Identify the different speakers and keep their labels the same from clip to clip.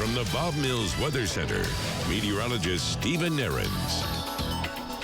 Speaker 1: From the Bob Mills Weather Center, meteorologist Stephen Nehrenz.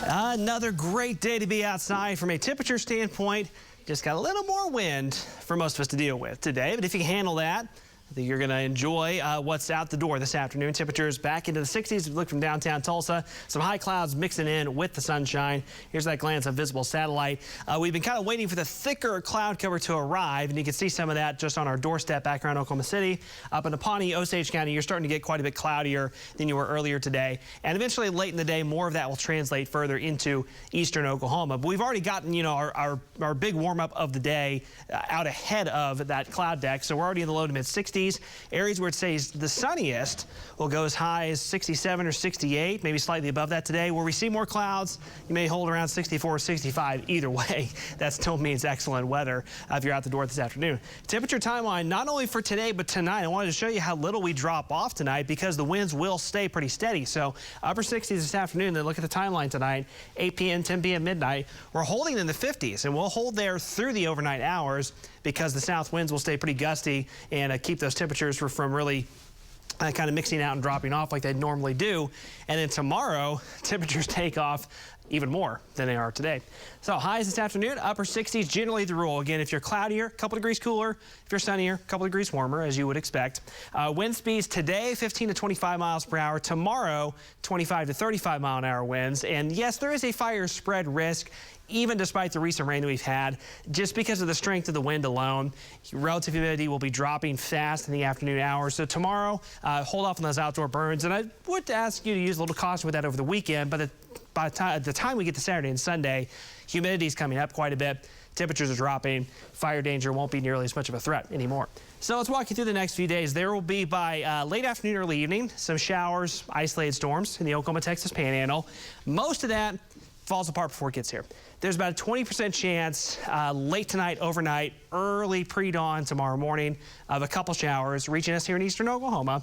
Speaker 2: Another great day to be outside from a temperature standpoint. Just got a little more wind for most of us to deal with today, but if you can handle that, I think you're going to enjoy what's out the door this afternoon. Temperatures back into the 60s. Look from downtown Tulsa. Some high clouds mixing in with the sunshine. Here's that glance of visible satellite. We've been kind of waiting for the thicker cloud cover to arrive, and you can see some of that just on our doorstep back around Oklahoma City. Up in Pawnee, Osage County, you're starting to get quite a bit cloudier than you were earlier today. And eventually late in the day, more of that will translate further into eastern Oklahoma. But we've already gotten, our big warm-up of the day out ahead of that cloud deck. So we're already in the low to mid 60s. Areas where it stays the sunniest will go as high as 67 or 68, maybe slightly above that today. Where we see more clouds, you may hold around 64 or 65. Either way, that still means excellent weather if you're out the door this afternoon. Temperature timeline, not only for today, but tonight. I wanted to show you how little we drop off tonight because the winds will stay pretty steady. So upper 60s this afternoon, then look at the timeline tonight, 8 p.m., 10 p.m., midnight. We're holding in the 50s, and we'll hold there through the overnight hours because the south winds will stay pretty gusty and keep those temperatures from really kind of mixing out and dropping off like they normally do. And then tomorrow, temperatures take off even more than they are today. So highs this afternoon, upper 60s, generally the rule. Again, if you're cloudier, a couple degrees cooler. If you're sunnier, a couple degrees warmer, as you would expect. Wind speeds today, 15 to 25 miles per hour. Tomorrow, 25 to 35 mile an hour winds. And yes, there is a fire spread risk, even despite the recent rain that we've had, just because of the strength of the wind alone. Relative humidity will be dropping fast in the afternoon hours. So tomorrow, hold off on those outdoor burns. And I would ask you to use a little caution with that over the weekend, but by the time we get to Saturday and Sunday, humidity is coming up quite a bit. Temperatures are dropping. Fire danger won't be nearly as much of a threat anymore. So let's walk you through the next few days. There will be by late afternoon, early evening, some showers, isolated storms in the Oklahoma-Texas Panhandle. Most of that falls apart before it gets here. There's about a 20% chance late tonight, overnight, early pre-dawn tomorrow morning of a couple showers reaching us here in eastern Oklahoma.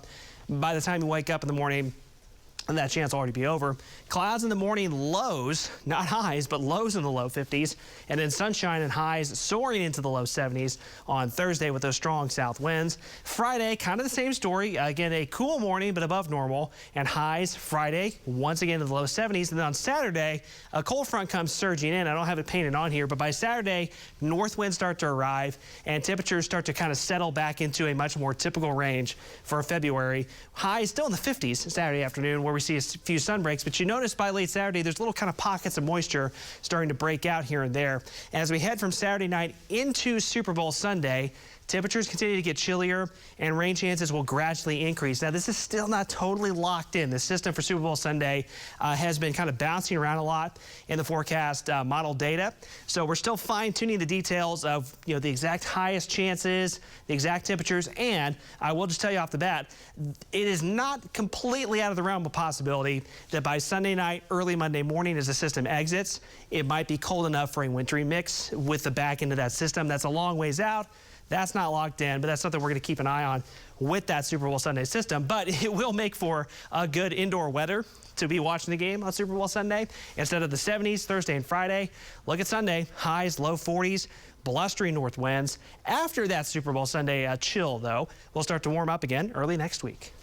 Speaker 2: By the time you wake up in the morning, and that chance will already be over. Clouds in the morning, lows, not highs, but lows in the low 50s. And then sunshine and highs soaring into the low 70s on Thursday with those strong south winds. Friday, kind of the same story. Again, a cool morning, but above normal. And highs Friday, once again in the low 70s. And then on Saturday, a cold front comes surging in. I don't have it painted on here, but by Saturday, north winds start to arrive and temperatures start to kind of settle back into a much more typical range for February. Highs still in the 50s Saturday afternoon, where we see a few sun breaks, but you notice by late Saturday there's little kind of pockets of moisture starting to break out here and there. And as we head from Saturday night into Super Bowl Sunday, temperatures continue to get chillier and rain chances will gradually increase. Now, this is still not totally locked in. The system for Super Bowl Sunday has been kind of bouncing around a lot in the forecast model data. So we're still fine-tuning the details of the exact highest chances, the exact temperatures, and I will just tell you off the bat, it is not completely out of the realm of possibility that by Sunday night, early Monday morning as the system exits, it might be cold enough for a wintry mix with the back end of that system. That's a long ways out. That's not locked in, but that's something we're going to keep an eye on with that Super Bowl Sunday system. But it will make for a good indoor weather to be watching the game on Super Bowl Sunday. Instead of the 70s Thursday and Friday, look at Sunday, highs, low 40s, blustery north winds. After that Super Bowl Sunday chill, though, we'll start to warm up again early next week.